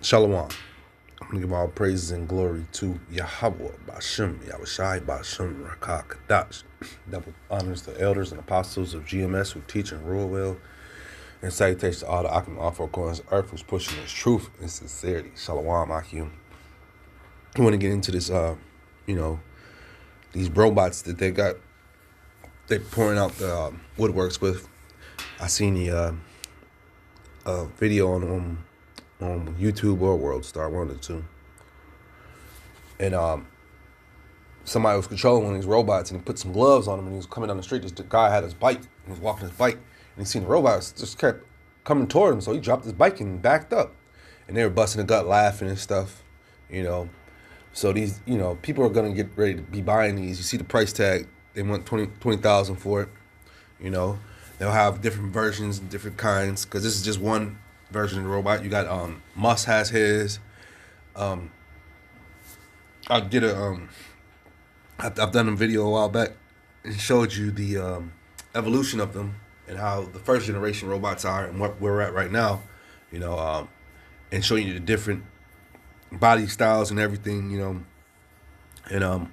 Shalom. I'm going to give all praises and glory to Yahweh, Bashem, Yahushai, Bashem, Rakah, Kadash. Double honors the elders and apostles of GMS who teach and rule well. And salutations to all the Akim off four corners of earth who's pushing this truth and sincerity. Shalom, Akim. I want to get into this, these robots that they're pouring out the woodworks with. I seen the video on YouTube or World Star, one of the two. And somebody was controlling one of these robots, and he put some gloves on him, and he was coming down the street. This guy had his bike, and he was walking his bike, and he seen the robots just kept coming toward him, so he dropped his bike and backed up. And they were busting the gut laughing and stuff, So these, people are going to get ready to be buying these. You see the price tag. They want $20,000 for it, They'll have different versions and different kinds, because this is just one version of the robot. You got Musk has his. I did I've done a video a while back and showed you the evolution of them and how the first generation robots are and what we're at right now, and showing you the different body styles and everything, And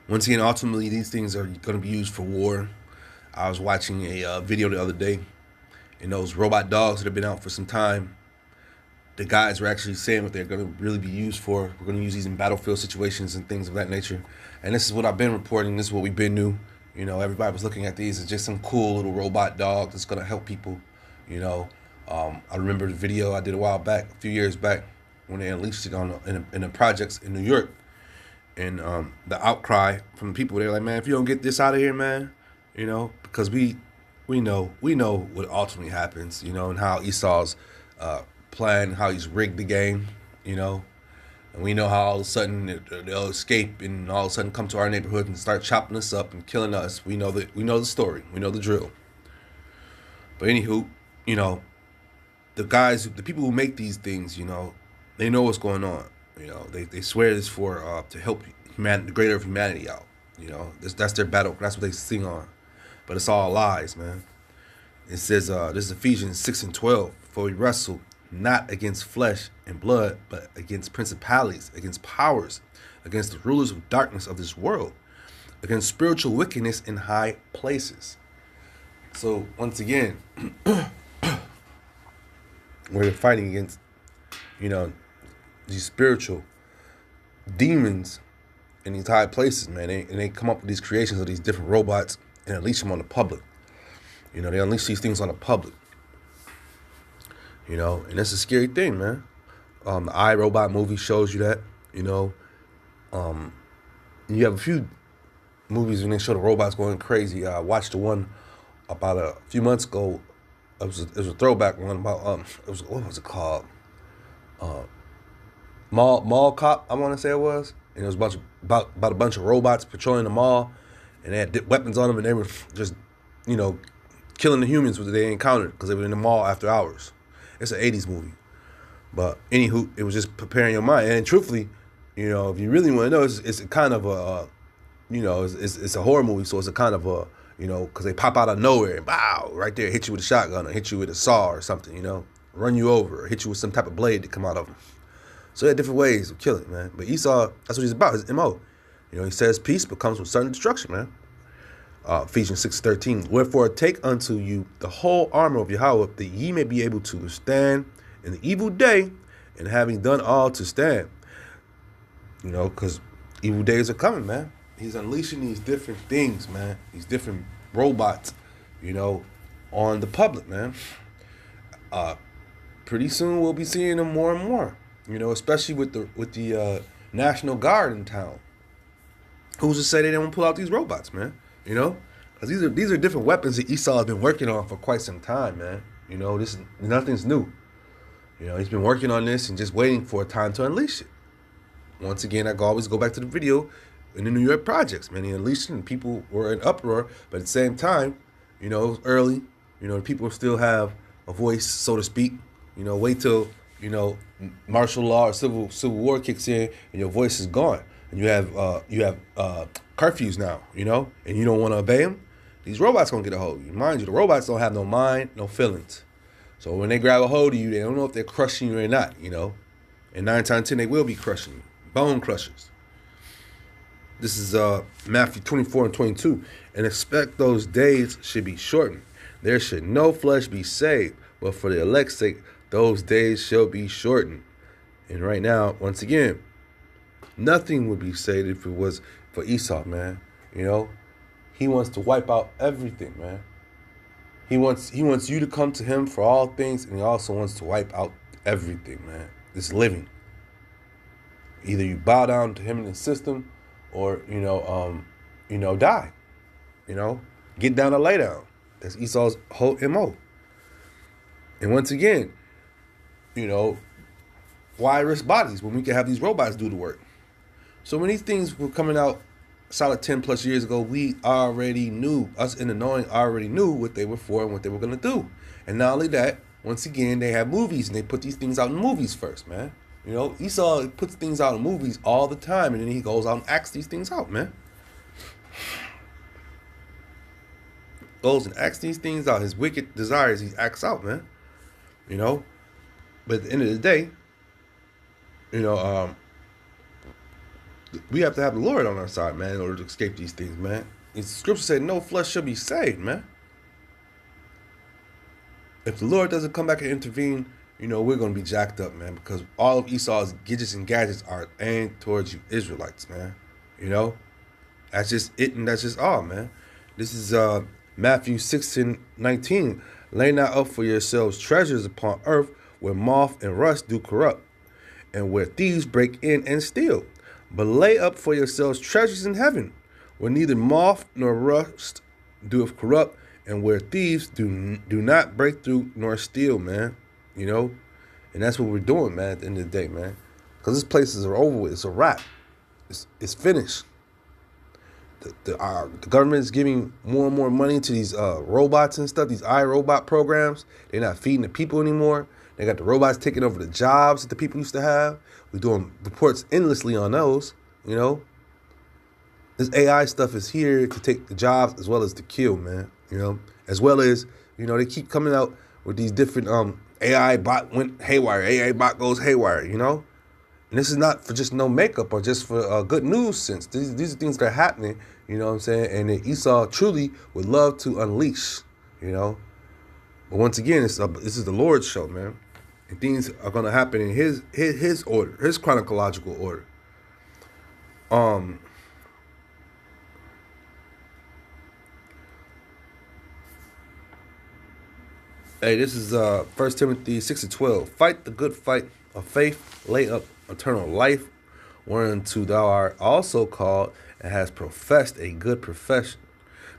once again, ultimately, these things are going to be used for war. I was watching a video the other day, and those robot dogs that have been out for some time, the guys were actually saying what they're going to really be used for. We're going to use these in battlefield situations and things of that nature. And this is what I've been reporting. This is what we've been new. Everybody was looking at these as just some cool little robot dog that's going to help people. I remember the video I did a while back, a few years back, when they unleashed it in the projects in New York. And the outcry from the people, they're like, man, if you don't get this out of here, man, because we know what ultimately happens, and how Esau's plan, how he's rigged the game, and we know how all of a sudden they'll escape and all of a sudden come to our neighborhood and start chopping us up and killing us. We know the story, we know the drill. But anywho, the people who make these things, they know what's going on. They swear this for to help the greater of humanity out. That's their battle. That's what they sing on. But it's all lies, man. It says, this is Ephesians 6:12. For we wrestle not against flesh and blood, but against principalities, against powers, against the rulers of darkness of this world, against spiritual wickedness in high places. So once again, we're fighting against, these spiritual demons in these high places, man. And they come up with these creations of these different robots and unleash them on the public. They unleash these things on the public. And that's a scary thing, man. The iRobot movie shows you that, You have a few movies when they show the robots going crazy. I watched the one about a few months ago. It was a throwback one about what was it called? Mall Cop, I want to say it was. And it was about a bunch of robots patrolling the mall, and they had weapons on them, and they were just, killing the humans that they encountered because they were in the mall after hours. It's an 80s movie. But anywho, it was just preparing your mind. And truthfully, if you really want to know, it's a kind of a, it's a horror movie, so it's a kind of a, because they pop out of nowhere and wow, right there, hit you with a shotgun or hit you with a saw or something, run you over or hit you with some type of blade that come out of them. So there are different ways of killing, man. But Esau, that's what he's about, his MO. He says peace, but comes with certain destruction, man. Ephesians 6:13. Wherefore take unto you the whole armor of Yahweh, that ye may be able to withstand in the evil day, and having done all to stand. Because evil days are coming, man. He's unleashing these different things, man. These different robots, on the public, man. Pretty soon we'll be seeing them more and more. Especially with the National Guard in town. Who's to say they don't pull out these robots, man? Because these are different weapons that Esau has been working on for quite some time, man. Nothing's new. He's been working on this and just waiting for a time to unleash it. Once again, I always go back to the video in the New York projects, man. He unleashed it and people were in uproar, but at the same time, it was early. People still have a voice, so to speak. Wait till, martial law or civil war kicks in and your voice is gone. And you have curfews now, and you don't want to obey them. These robots gonna get a hold of you. Mind you, the robots don't have no mind, no feelings. So when they grab a hold of you, they don't know if they're crushing you or not, And 9 times 10, they will be crushing you. Bone crushers. This is Matthew 24 and 22. And expect those days should be shortened. There should no flesh be saved, but for the elect's sake, those days shall be shortened. And right now, once again, nothing would be saved if it was for Esau, man. You know, he wants to wipe out everything, man. He wants you to come to him for all things, and he also wants to wipe out everything, man. This living. Either you bow down to him in the system, or die. Get down or lay down. That's Esau's whole MO. And once again, why risk bodies when we can have these robots do the work? So when these things were coming out solid 10 plus years ago, we already knew, us in the knowing already knew what they were for and what they were going to do. And not only that, once again, they have movies and they put these things out in movies first, man. Esau puts things out in movies all the time, and then he goes out and acts these things out, man. Goes and acts these things out. His wicked desires, he acts out, man. But at the end of the day, we have to have the Lord on our side, man, in order to escape these things, man. The scripture said no flesh shall be saved, man. If the Lord doesn't come back and intervene, we're going to be jacked up, man, because all of Esau's gadgets and gadgets are aimed towards you Israelites, man. That's just it, and that's just all, man. This is Matthew 6:19. Lay not up for yourselves treasures upon earth, where moth and rust do corrupt, and where thieves break in and steal. But lay up for yourselves treasures in heaven, where neither moth nor rust doeth corrupt, and where thieves do not break through nor steal, man. And that's what we're doing, man, at the end of the day, man. Because these places are over with. It's a wrap. It's finished. The government is giving more and more money to these robots and stuff, these iRobot programs. They're not feeding the people anymore. They got the robots taking over the jobs that the people used to have. We're doing reports endlessly on those, This AI stuff is here to take the jobs as well as to kill, man, As well as, they keep coming out with these different AI bot went haywire, AI bot goes haywire, And this is not for just no makeup or just for good news sense. These are things that are happening, you know what I'm saying? And that Esau truly would love to unleash, But once again, this is the Lord's show, man. And things are going to happen in his order, his chronological order. Hey, this is 1 Timothy 6:12. Fight the good fight of faith, lay up eternal life, whereunto thou art also called, and hast professed a good profession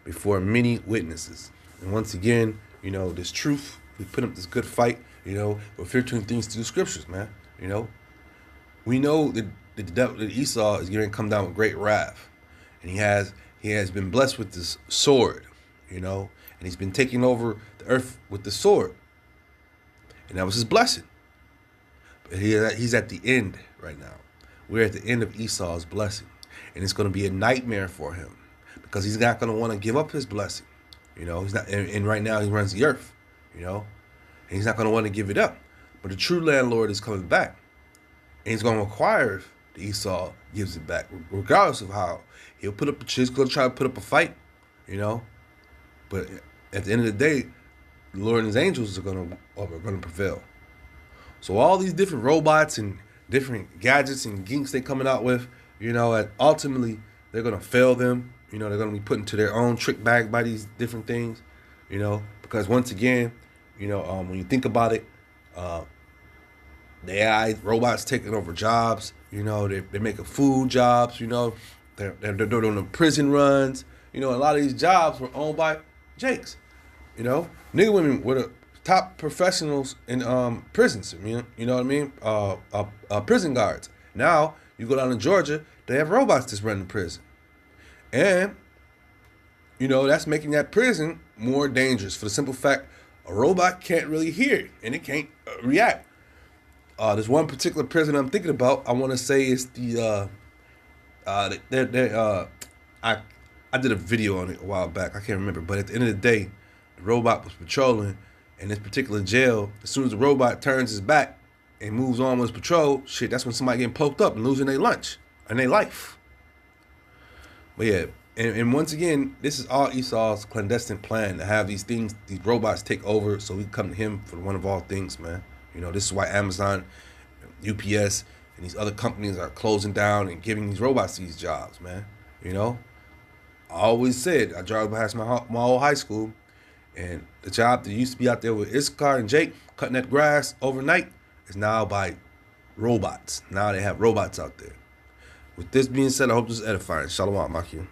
before many witnesses. And once again, this truth, we put up this good fight, we're filtering things through the scriptures, man. We know that that Esau is going to come down with great wrath, and he has been blessed with this sword, and he's been taking over the earth with the sword, and that was his blessing. But he's at the end right now. We're at the end of Esau's blessing, and it's going to be a nightmare for him because he's not going to want to give up his blessing. He's not, and right now he runs the earth, and he's not going to want to give it up. But the true landlord is coming back, and he's going to require that Esau gives it back, regardless of how. He's going to try to put up a fight, But at the end of the day, the Lord and his angels are going to prevail. So all these different robots and different gadgets and geeks they're coming out with, and ultimately they're going to fail them. They're going to be put into their own trick bag by these different things, because once again, when you think about it, the AI robots taking over jobs, they're making food jobs, they're doing the prison runs, a lot of these jobs were owned by Jakes, nigga women were the top professionals in prisons, you know what I mean? Prison guards. Now you go down to Georgia, they have robots that's running the prison, and that's making that prison more dangerous for the simple fact a robot can't really hear and it can't react. There's one particular prison I'm thinking about. I want to say it's the I did a video on it a while back. I can't remember, but at the end of the day, the robot was patrolling in this particular jail. As soon as the robot turns his back, and moves on with his patrol, shit, that's when somebody getting poked up and losing their lunch and their life. But yeah, and once again, this is all Esau's clandestine plan to have these things, these robots take over so we can come to him for one of all things, man. You know, this is why Amazon, UPS, and these other companies are closing down and giving these robots these jobs, man. You know, I always said, I drive past my old high school, and the job that used to be out there with Issachar and Jake cutting that grass overnight is now by robots. Now they have robots out there. With this being said, I hope this is edifying. Shalom, Makim.